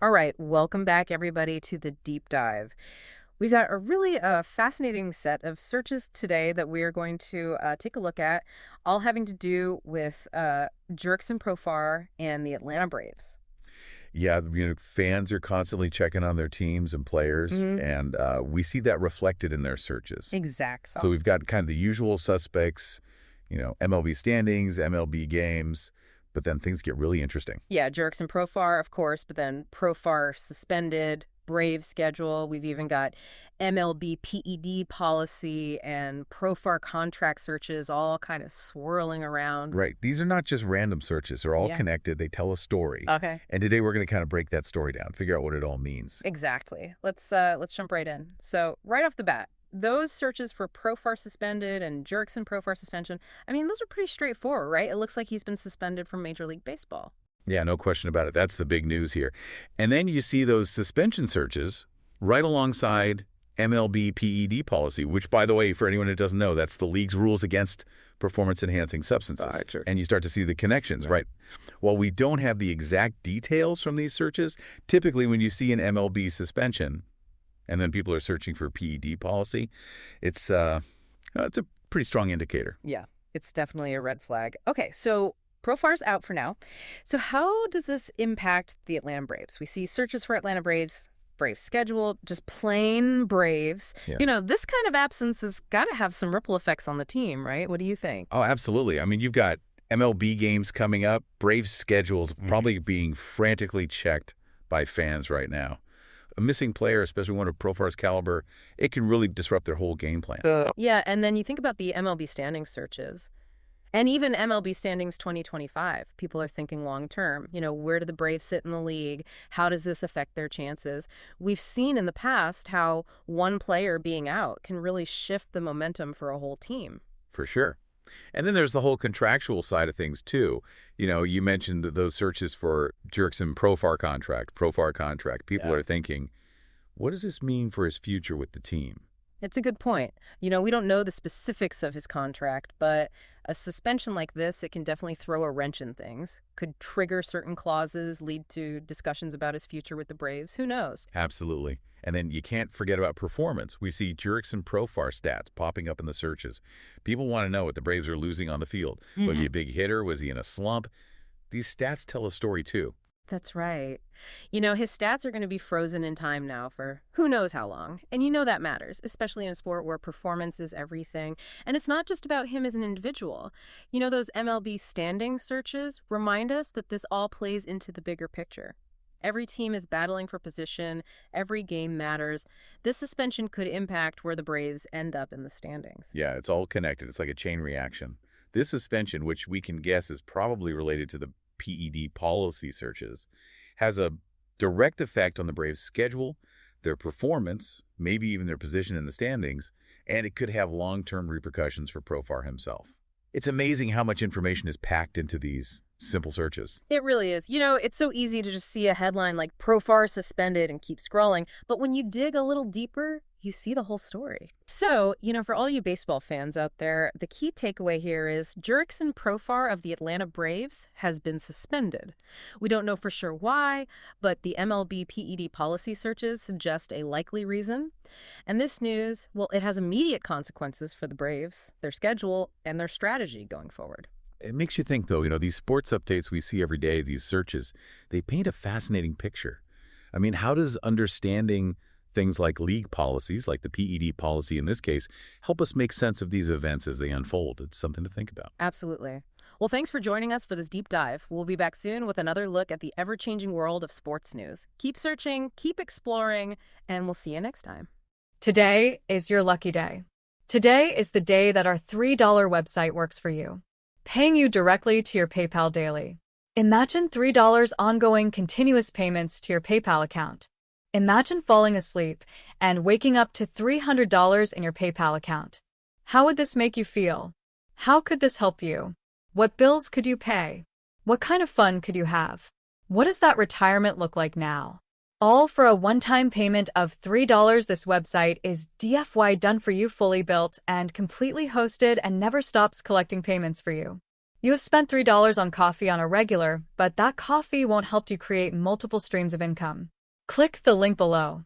All right, welcome back, everybody, to the deep dive. We've got a really fascinating set of searches today that we are going to take a look at, all having to do with Jerks and Profar and the Atlanta Braves. Yeah, fans are constantly checking on their teams and players, Hmm. and we see that reflected in their searches. Exact. So we've got kind of the usual suspects, MLB standings, MLB games, but then things get really interesting. Yeah, Jerks and Profar, of course, but then Profar suspended, Brave schedule. We've even got MLB PED policy and Profar contract searches all kind of swirling around. Right. These are not just random searches. They're all Yeah. connected. They tell a story. Okay. And today we're going to kind of break that story down, figure out what it all means. Exactly. Let's jump right in. So right off the bat, those searches for Profar suspended and Jerks and Profar suspension, I mean, those are pretty straightforward, right? It looks like he's been suspended from Major League Baseball. Yeah, no question about it. That's the big news here. And then you see those suspension searches right alongside MLB PED policy, which, by the way, for anyone who doesn't know, that's the league's rules against performance-enhancing substances. Right, sure. And you start to see the connections, right? While we don't have the exact details from these searches, typically when you see an MLB suspension and then people are searching for PED policy, it's a pretty strong indicator. Yeah, it's definitely a red flag. Okay, so Profar's out for now. So how does this impact the Atlanta Braves? We see searches for Atlanta Braves, Braves schedule, just plain Braves. Yeah. This kind of absence has got to have some ripple effects on the team, right? What do you think? Oh, absolutely. I mean, you've got MLB games coming up. Braves schedules probably being frantically checked by fans right now. A missing player, especially one of Profar's caliber, it can really disrupt their whole game plan. Yeah, and then you think about the MLB standings searches. And even MLB standings 2025, people are thinking long term. Where do the Braves sit in the league? How does this affect their chances? We've seen in the past how one player being out can really shift the momentum for a whole team. For sure. And then there's the whole contractual side of things, too. You mentioned those searches for Jerks and Profar contract. People are thinking, what does this mean for his future with the team? It's a good point. We don't know the specifics of his contract, but a suspension like this, it can definitely throw a wrench in things. Could trigger certain clauses, lead to discussions about his future with the Braves. Who knows? Absolutely. And then you can't forget about performance. We see Jerks and Profar stats popping up in the searches. People want to know what the Braves are losing on the field. Was he a big hitter? Was he in a slump? These stats tell a story, too. That's right. His stats are going to be frozen in time now for who knows how long. And that matters, especially in a sport where performance is everything. And it's not just about him as an individual. Those MLB standing searches remind us that this all plays into the bigger picture. Every team is battling for position. Every game matters. This suspension could impact where the Braves end up in the standings. Yeah, it's all connected. It's like a chain reaction. This suspension, which we can guess is probably related to the PED policy searches, has a direct effect on the Braves' schedule, their performance, maybe even their position in the standings, and it could have long-term repercussions for Profar himself. It's amazing how much information is packed into these simple searches. It really is. It's so easy to just see a headline like Profar suspended and keep scrolling, but when you dig a little deeper, you see the whole story. So, for all you baseball fans out there, the key takeaway here is Jerks and Profar of the Atlanta Braves has been suspended. We don't know for sure why, but the MLB PED policy searches suggest a likely reason. And this news, well, it has immediate consequences for the Braves, their schedule, and their strategy going forward. It makes you think, though, these sports updates we see every day, these searches, they paint a fascinating picture. I mean, how does understanding things like league policies, like the PED policy in this case, help us make sense of these events as they unfold? It's something to think about. Absolutely. Well, thanks for joining us for this deep dive. We'll be back soon with another look at the ever-changing world of sports news. Keep searching, keep exploring, and we'll see you next time. Today is your lucky day. Today is the day that our $3 website works for you, paying you directly to your PayPal daily. Imagine $3 ongoing continuous payments to your PayPal account. Imagine falling asleep and waking up to $300 in your PayPal account. How would this make you feel? How could this help you? What bills could you pay? What kind of fun could you have? What does that retirement look like now? All for a one-time payment of $3. This website is DFY done for you, fully built and completely hosted, and never stops collecting payments for you. You have spent $3 on coffee on a regular, but that coffee won't help you create multiple streams of income. Click the link below.